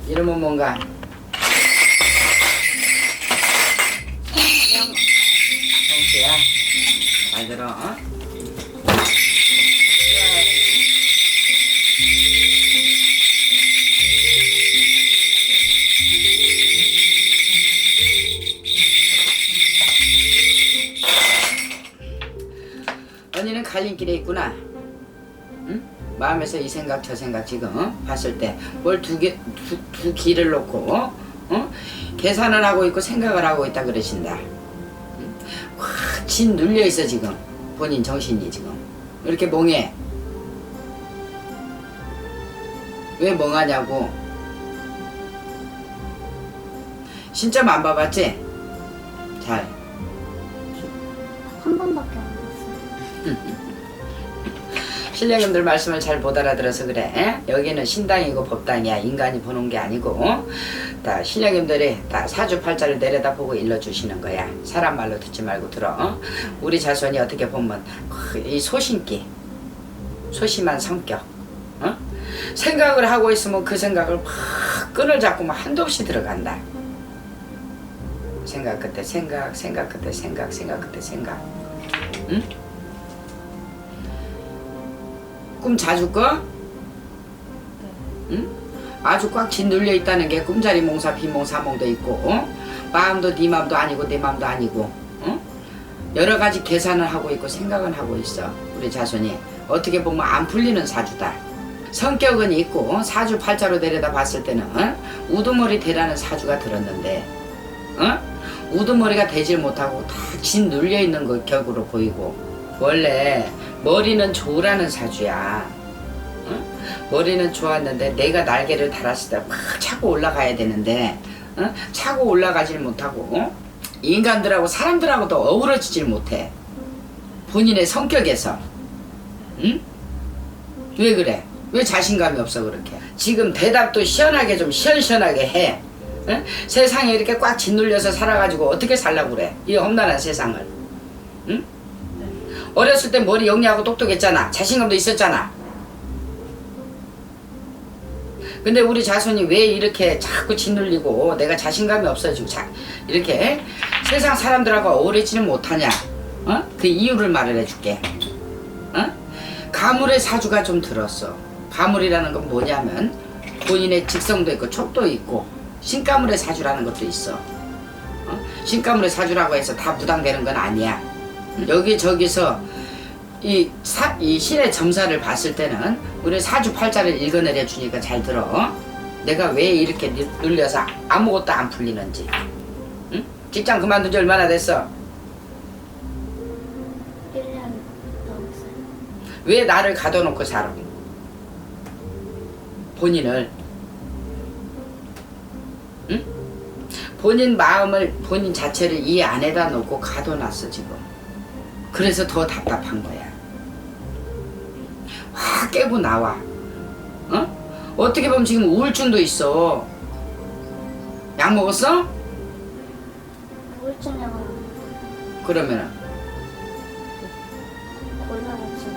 이름은 뭔가? 성수야. 잘 들어. 어? 언니는 갈림길에 있구나. 응? 마음에서 이 생각 저 생각 지금 봤을 때 뭘 두 길을 놓고 계산을 하고 있고 생각을 하고 있다 그러신다. 확 진 눌려 있어 지금 본인 정신이 지금 이렇게 멍해. 왜 멍하냐고. 신점 안 봐봤지? 잘. 한 번밖에 안 봤어요. 신령님들 말씀을 잘 못 알아들어서 그래. 에? 여기는 신당이고 법당이야. 인간이 보는 게 아니고. 다 신령님들이 다 사주팔자를 내려다보고 일러주시는 거야. 사람 말로 듣지 말고 들어. 우리 자손이 어떻게 보면 이 소신기, 소심한 성격. 생각을 하고 있으면 그 생각을 막 끈을 잡고 막 한도 없이 들어간다. 생각 끝에 생각, 생각 끝에 생각, 생각 끝에 생각. 응? 꿈 자주 꿔? 응? 아주 꽉 짓눌려 있다는 게 꿈자리 몽사 비몽사몽도 있고 마음도 네 마음도 아니고 내 마음도 아니고 여러 가지 계산을 하고 있고 생각은 하고 있어. 우리 자손이 어떻게 보면 안 풀리는 사주다. 성격은 있고 사주 팔자로 내려다 봤을 때는 우두머리 대라는 사주가 들었는데 우두머리가 되질 못하고 다 짓눌려 있는 것 격으로 보이고 원래 머리는 좋으라는 사주야. 머리는 좋았는데 내가 날개를 달았을 때 막 차고 올라가야 되는데 차고 올라가질 못하고 인간들하고 사람들하고도 어우러지질 못해. 본인의 성격에서. 응? 왜 그래? 왜 자신감이 없어 그렇게? 지금 대답도 시원하게 좀 시원시원하게 해. 응? 세상에 이렇게 꽉 짓눌려서 살아가지고 어떻게 살라고 그래? 이 험난한 세상을. 응? 어렸을 때 머리 영리하고 똑똑했잖아. 자신감도 있었잖아. 근데 우리 자손이 왜 이렇게 자꾸 짓눌리고 내가 자신감이 없어지고 이렇게 세상 사람들하고 어우러지는 못하냐? 그 이유를 말을 해줄게. 가물의 사주가 좀 들었어. 가물이라는 건 뭐냐면 본인의 직성도 있고 촉도 있고 신가물의 사주라는 것도 있어. 신가물의 사주라고 해서 다 무당되는 건 아니야. 여기저기서 이 신의 점사를 봤을 때는 우리 사주팔자를 읽어내려 주니까 잘 들어. 내가 왜 이렇게 눌려서 아무것도 안 풀리는지. 응? 직장 그만둔 지 얼마나 됐어? 1년 넘었어요. 왜 나를 가둬놓고 살아? 본인을. 응? 본인 마음을 본인 자체를 이 안에다 놓고 가둬놨어 지금. 그래서 더 답답한 거야. 확 깨고 나와. 어떻게 보면 지금 우울증도 있어. 약 먹었어? 우울증 약은 그러면은 골라봤지.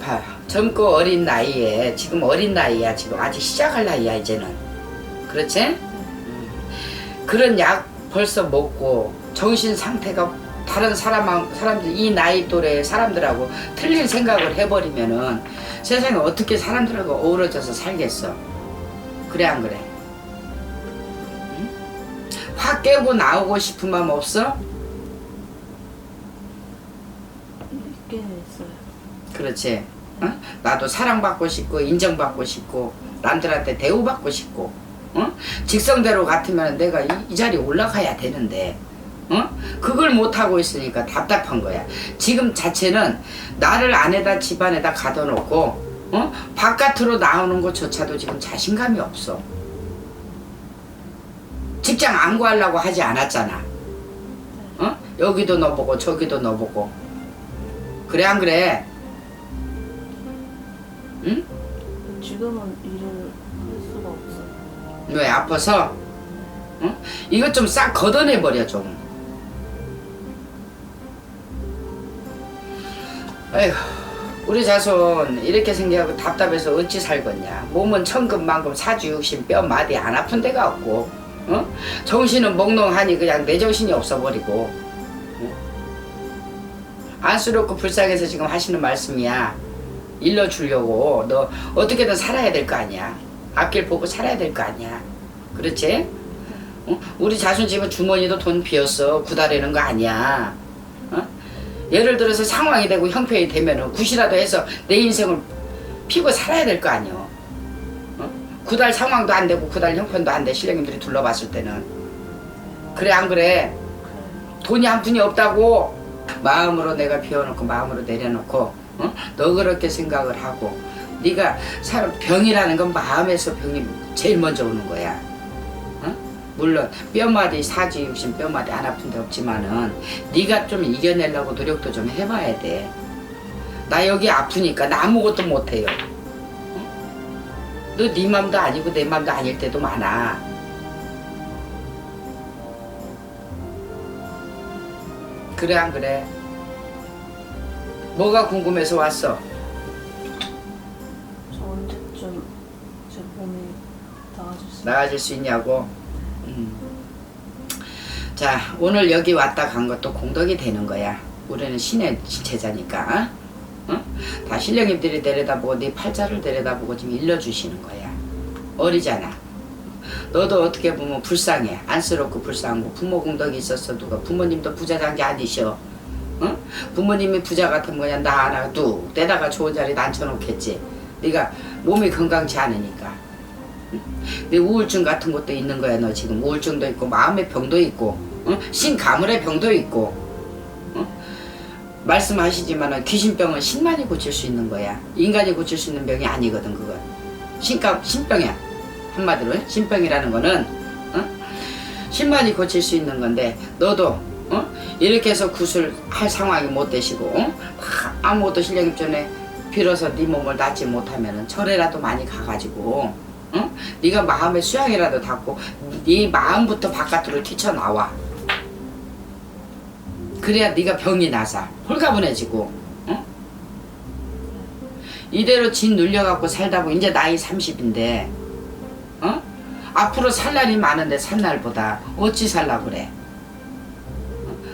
봐. 젊고 어린 나이에 지금 어린 나이야. 지금 아직 시작할 나이야 이제는. 그렇지? 그런 약 벌써 먹고 정신 상태가 다른 사람들 이 나이 또래 사람들하고 틀린 생각을 해버리면은 세상에 어떻게 사람들하고 어우러져서 살겠어? 그래 안 그래? 응? 확 깨고 나오고 싶은 마음 없어? 있게 했어요. 그렇지. 나도 사랑받고 싶고 인정받고 싶고 남들한테 대우받고 싶고 직성대로 같으면 내가 이 자리에 올라가야 되는데 그걸 못하고 있으니까 답답한 거야. 지금 자체는 나를 안에다 집안에다 가둬놓고 바깥으로 나오는 것조차도 지금 자신감이 없어. 직장 안 구하려고 하지 않았잖아. 여기도 넣어보고 저기도 넣어보고. 그래 안 그래? 응? 지금은 일을 할 수가 없어요. 왜 아파서? 이것 좀 싹 걷어내버려 좀. 에휴, 우리 자손 이렇게 생겨서 답답해서 어찌 살겠냐. 몸은 천근만근 사주육신 뼈 마디 안 아픈 데가 없고, 어? 정신은 몽롱하니 그냥 내 정신이 없어버리고, 안쓰럽고 불쌍해서 지금 하시는 말씀이야. 일러주려고. 너 어떻게든 살아야 될 거 아니야. 앞길 보고 살아야 될 거 아니야. 그렇지? 어? 우리 자손 집은 주머니도 돈 비었어. 구달리는 거 아니야. 어? 예를 들어서 상황이 되고 형편이 되면은 굿이라도 해서 내 인생을 피고 살아야 될 거 아니야. 어? 구달 상황도 안 되고 구달 형편도 안 돼. 신령님들이 둘러봤을 때는. 그래 안 그래? 돈이 한 푼이 없다고 마음으로 내가 비워놓고 마음으로 내려놓고, 어? 너 그렇게 생각을 하고, 네가 병이라는 건 마음에서 병이 제일 먼저 오는 거야. 어? 물론 뼈마디 사지육신 뼈마디 안 아픈 데 없지만은 네가 좀 이겨내려고 노력도 좀 해봐야 돼. 나 여기 아프니까 나 아무것도 못해요. 어? 너 네 맘도 아니고 내 맘도 아닐 때도 많아. 그래 안 그래? 뭐가 궁금해서 왔어? 저 언제쯤 제 몸이 나아질 수 나아질 수 있냐고? 자, 오늘 여기 왔다 간 것도 공덕이 되는 거야. 우리는 신의 제자니까. 어? 다 신령님들이 내려다보고 네 팔자를 내려다보고 지금 일러주시는 거야. 어리잖아. 너도 어떻게 보면 불쌍해. 안쓰럽고 불쌍하고 부모 공덕이 있었어. 누가 부모님도 부자란 게 아니셔. 어? 부모님이 부자 같으면 그냥 나 하나 뚝 떼다가 좋은 자리에 앉혀놓겠지. 네가 몸이 건강치 않으니까. 응? 네 우울증 같은 것도 있는 거야. 너 지금 우울증도 있고 마음의 병도 있고, 어? 신가물의 병도 있고, 어? 말씀하시지만 귀신병은 신만이 고칠 수 있는 거야. 인간이 고칠 수 있는 병이 아니거든. 그건 신병이야. 한마디로 신병이라는 거는, 어? 신만이 고칠 수 있는 건데 너도, 어? 이렇게 해서 구슬할 상황이 못 되시고, 어? 아무것도 신령님 전에 빌어서 네 몸을 낫지 못하면은 절에라도 많이 가가지고, 어? 네가 마음의 수양이라도 닫고 네 마음부터 바깥으로 튀쳐나와. 그래야 네가 병이 나서 홀가분해지고, 어? 이대로 진 눌려갖고 살다 보면 이제 나이 30인데, 어? 앞으로 살 날이 많은데 살 날보다 어찌 살라 그래?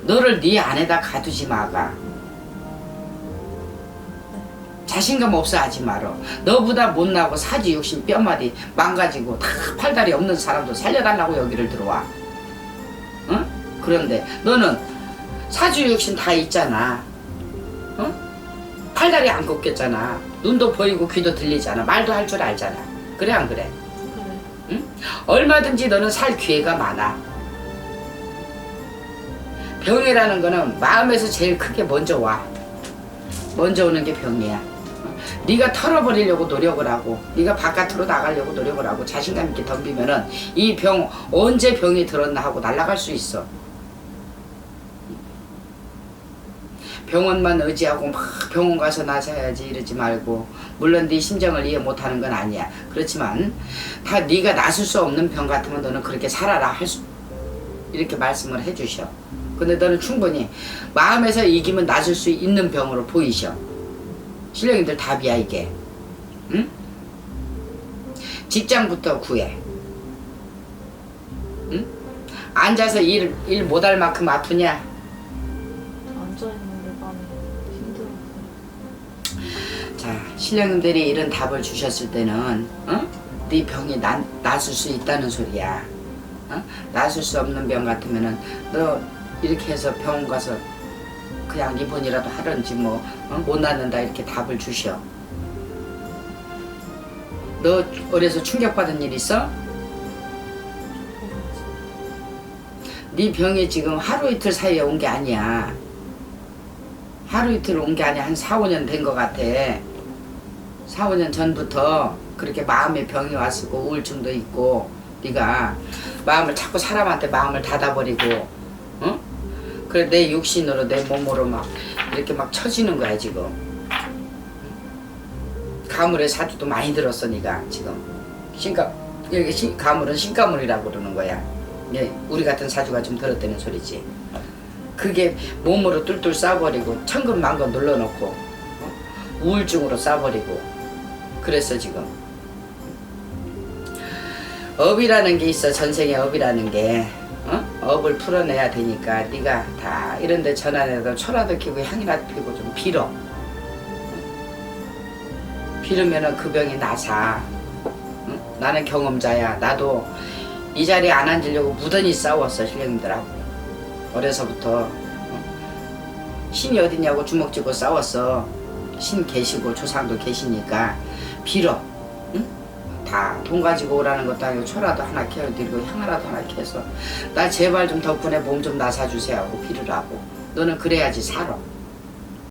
너를 네 안에다 가두지 마가. 자신감 없어 하지 말어. 너보다 못나고 사지육신 뼈마디 망가지고 다 팔다리 없는 사람도 살려달라고 여기를 들어와. 어? 그런데 너는 사주육신 다 있잖아. 어? 팔다리 안 꺾였잖아. 눈도 보이고 귀도 들리잖아. 말도 할 줄 알잖아. 그래 안 그래? 그래. 응? 얼마든지 너는 살 기회가 많아. 병이라는 거는 마음에서 제일 크게 먼저 와. 먼저 오는 게 병이야. 네가 털어버리려고 노력을 하고 네가 바깥으로 나가려고 노력을 하고 자신감 있게 덤비면은 이 병 언제 병이 들었나 하고 날아갈 수 있어. 병원만 의지하고 막 병원 가서 나서야지 이러지 말고, 물론 네 심정을 이해 못하는 건 아니야. 그렇지만 다 네가 나설 수 없는 병 같으면 너는 그렇게 살아라 이렇게 말씀을 해주셔. 근데 너는 충분히 마음에서 이기면 나설 수 있는 병으로 보이셔. 신령님들 답이야 이게. 응? 직장부터 구해. 응? 앉아서 일 못할 만큼 아프냐? 앉아있는 게 많이 힘들었어요. 자, 신령님들이 이런 답을 주셨을 때는, 어? 네 병이 나설 수 있다는 소리야. 어? 나설 수 없는 병 같으면은 너 이렇게 해서 병원 가서 그냥 입원이라도 하든지 뭐, 어? 못 낫는다 이렇게 답을 주셔. 너 어려서 충격받은 일 있어? 네 병이 지금 하루 이틀 사이에 온 게 아니야. 하루 이틀 온 게 아니야. 한 4, 5년 된 것 같아. 4, 5년 전부터 그렇게 마음에 병이 왔었고 우울증도 있고, 네가 마음을 자꾸 사람한테 마음을 닫아버리고, 어? 그래 내 육신으로 내 몸으로 막 이렇게 막 처지는 거야 지금. 가물의 사주도 많이 들었어 네가 지금. 여기 가물은 신가물이라고 그러는 거야. 예, 우리 같은 사주가 좀 들었다는 소리지. 그게 몸으로 뚫뚫 싸버리고 천근만근 눌러놓고, 어? 우울증으로 싸버리고 그랬어 지금. 업이라는 게 있어. 전생에 업이라는 게 업을 풀어내야 되니까 네가 다 이런데 전환해도 초라도 키고 향이라도 피고 좀 빌어. 빌으면은 그 병이 나사. 나는 경험자야. 나도 이 자리에 안 앉으려고 무던히 싸웠어 신령님들하고. 어려서부터 신이 어딨냐고 주먹 쥐고 싸웠어. 신 계시고 조상도 계시니까 빌어. 응? 다 돈 가지고 오라는 것도 아니고 초라도 하나 캐어드리고 향하라도 하나 캐서 나 제발 좀 덕분에 몸 좀 나사주세요 하고 빌으라고. 너는 그래야지 살아.